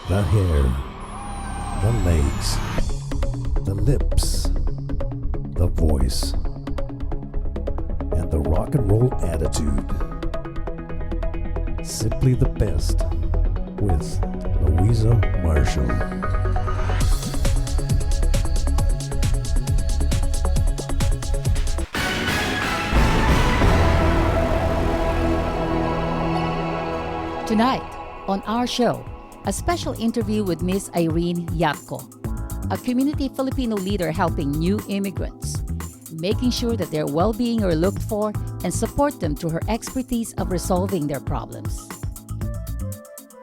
The hair, the legs, the lips, the voice, and the rock and roll attitude. Simply the best with Luisa Marshall. Tonight, on our show, a special interview with Miss Irene Yatco, a community Filipino leader helping new immigrants, making sure that their well-being are looked for and support them through her expertise of resolving their problems.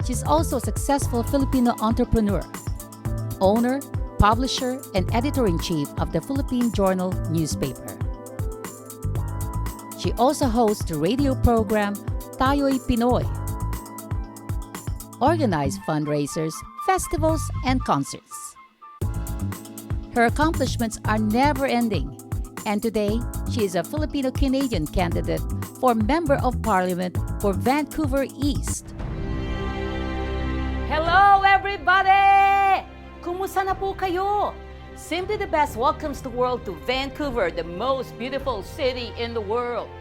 She's also a successful Filipino entrepreneur, owner, publisher, and editor-in-chief of the Philippine Journal newspaper. She also hosts the radio program Tayo'y Pinoy, organize fundraisers, festivals, and concerts. Her accomplishments are never-ending, and today she is a Filipino-Canadian candidate for Member of Parliament for Vancouver East. Hello, everybody! Kumusta na po kayo? Simply the Best welcomes the world to Vancouver, the most beautiful city in the world.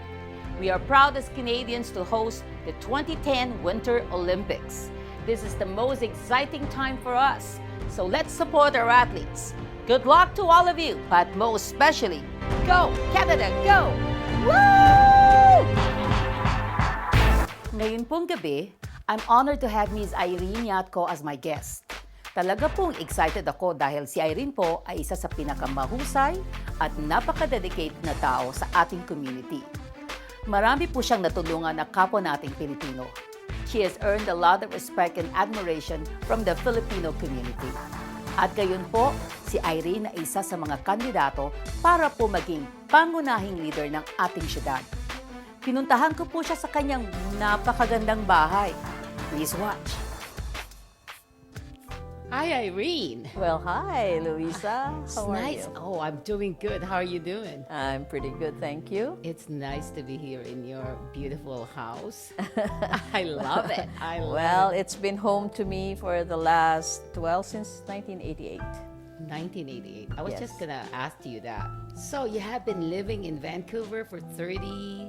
We are proud as Canadians to host the 2010 Winter Olympics. This is the most exciting time for us, so let's support our athletes. Good luck to all of you, but most especially, go Canada, go! Woo! Ngayon pong gabi, I'm honored to have Ms. Irene Yatco as my guest. Talaga pong excited ako dahil si Irene po ay isa sa pinakamahusay at napaka-dedicated na tao sa ating community. Marami po siyang natulungan na kapwa nating Pilipino. She has earned a lot of respect and admiration from the Filipino community. At gayon po, si Irene ay isa sa mga kandidato para po maging pangunahing leader ng ating syudad. Pinuntahan ko po siya sa kanyang napakagandang bahay. Please watch. Hi, Irene. Well, hi, Luisa. It's How are nice. you? Oh, I'm doing good. How are you doing? I'm pretty good, thank you. It's nice to be here in your beautiful house. I love it. Well, it's been home to me for the last, since 1988. 1988. I was Yes. just gonna ask you that. So you have been living in Vancouver for 30.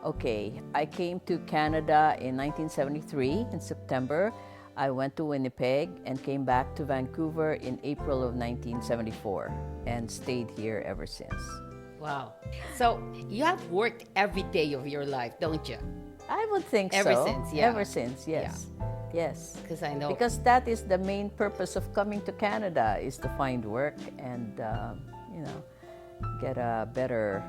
Okay, I came to Canada in 1973 in September. I went to Winnipeg and came back to Vancouver in April of 1974 and stayed here ever since. Wow. So you have worked every day of your life, don't you? I would think Ever so. since, yeah. Ever since, yes. Yes. Because I know. Because that is the main purpose of coming to Canada, is to find work and, get a better,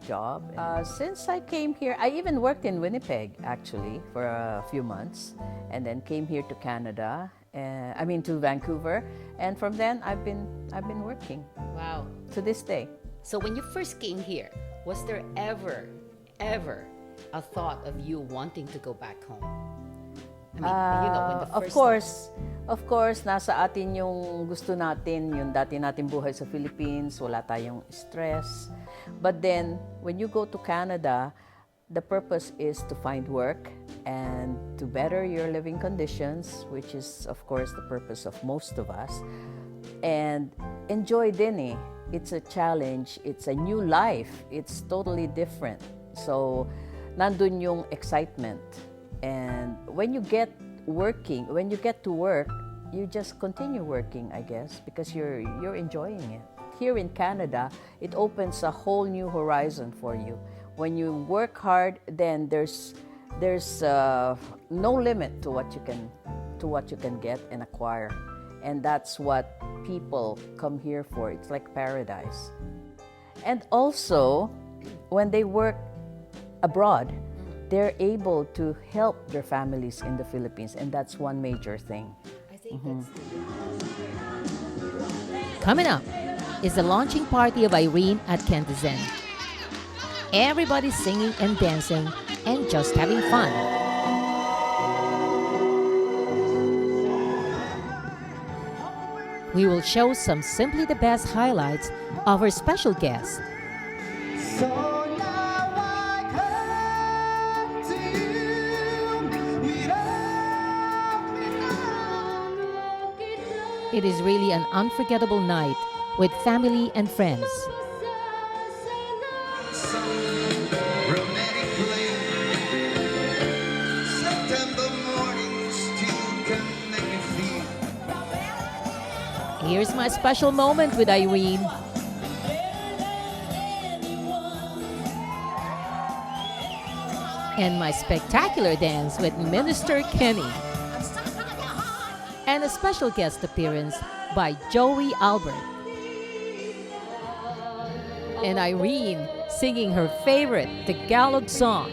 job. Since I came here, I even worked in Winnipeg, actually, for a few months, and then came here to Canada, to Vancouver, and from then I've been working Wow. to this day. So when you first came here, was there ever a thought of you wanting to go back home? I mean, when the first Of course, nasa atin yung gusto natin, yung dati natin buhay sa Philippines, wala tayong stress. But then, when you go to Canada, the purpose is to find work and to better your living conditions, which is, of course, the purpose of most of us. And enjoy din eh. It's a challenge. It's a new life. It's totally different. So, nandun yung excitement. And when you get to work, you just continue working, I guess, because you're enjoying it. Here in Canada, it opens a whole new horizon for you. When you work hard, then there's no limit to what you can get and acquire, and that's what people come here for. It's like paradise. And also, when they work abroad, they're able to help their families in the Philippines, and that's one major thing. I think that's Coming up is the launching party of Irene at Candazen. Everybody's singing and dancing and just having fun. We will show some simply the best highlights of our special guest. It is really an unforgettable night with family and friends. Here's my special moment with Irene. And my spectacular dance with Minister Kenny. And a special guest appearance by Joey Albert. And Irene singing her favorite Tagalog song.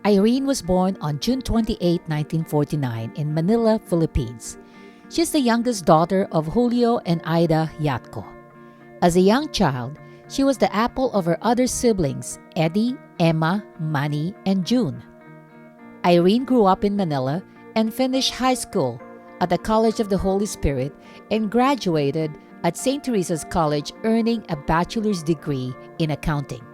Irene was born on June 28, 1949 in Manila, Philippines. She's the youngest daughter of Julio and Ida Yatko. As a young child, she was the apple of her other siblings, Eddie, Emma, Manny, and June. Irene grew up in Manila and finished high school at the College of the Holy Spirit and graduated at St. Teresa's College, earning a bachelor's degree in accounting.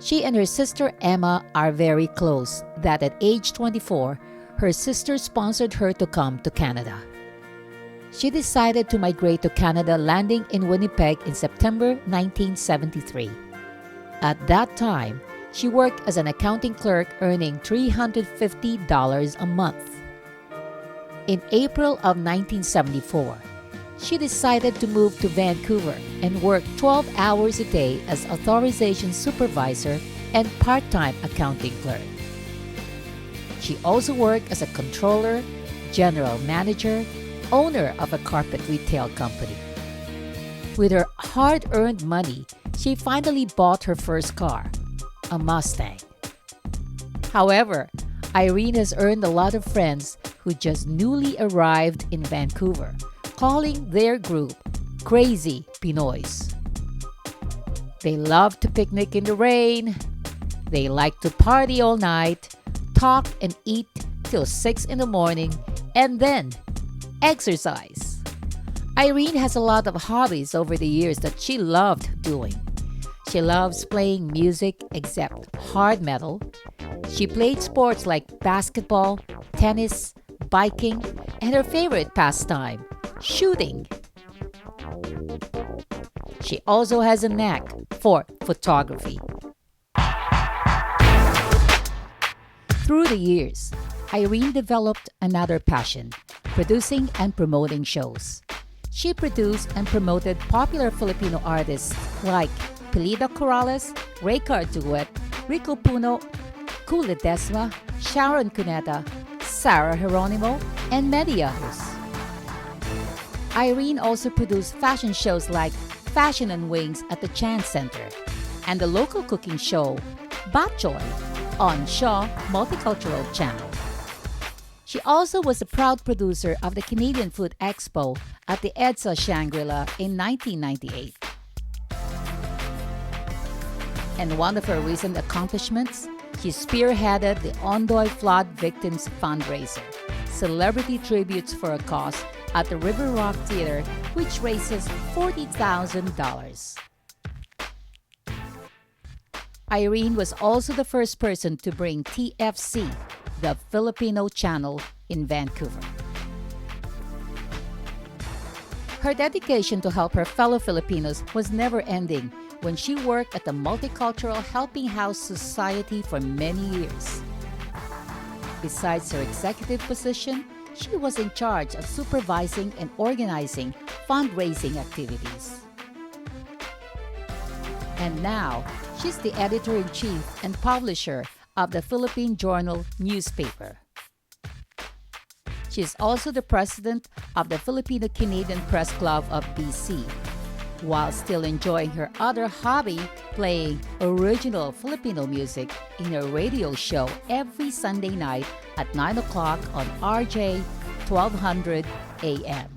She and her sister Emma are very close that at age 24, her sister sponsored her to come to Canada. She decided to migrate to Canada, landing in Winnipeg in September 1973. At that time, she worked as an accounting clerk, earning $350 a month. In April of 1974, she decided to move to Vancouver and work 12 hours a day as authorization supervisor and part-time accounting clerk. She also worked as a controller, general manager, owner of a carpet retail company. With her hard-earned money, she finally bought her first car, a Mustang. However, Irene has earned a lot of friends who just newly arrived in Vancouver, calling their group Crazy Pinoys. They love to picnic in the rain. They like to party all night, talk and eat till 6 in the morning, and then exercise. Irene has a lot of hobbies over the years that she loved doing. She loves playing music except hard metal. She played sports like basketball, tennis, biking, and her favorite pastime, shooting. She also has a knack for photography. Through the years, Irene developed another passion, producing and promoting shows. She produced and promoted popular Filipino artists like Pilida Corrales, Raycar Duet, Rico Puno, Cool Ledesma, Sharon Cuneta, Sarah Geronimo, and many others. Irene also produced fashion shows like Fashion and Wings at the Chance Center and the local cooking show Bok Choy on Shaw Multicultural Channel. She also was a proud producer of the Canadian Food Expo at the EDSA Shangri-La in 1998. And one of her recent accomplishments, she spearheaded the Ondoy Flood Victims Fundraiser, celebrity tributes for a cause at the River Rock Theater, which raises $40,000. Irene was also the first person to bring TFC, the Filipino channel, in Vancouver. Her dedication to help her fellow Filipinos was never ending when she worked at the Multicultural Helping House Society for many years. Besides her executive position, she was in charge of supervising and organizing fundraising activities. And now, she's the editor-in-chief and publisher of the Philippine Journal newspaper. She is also the president of the Filipino-Canadian Press Club of BC, while still enjoying her other hobby, playing original Filipino music in her radio show every Sunday night at 9 o'clock on RJ 1200 AM.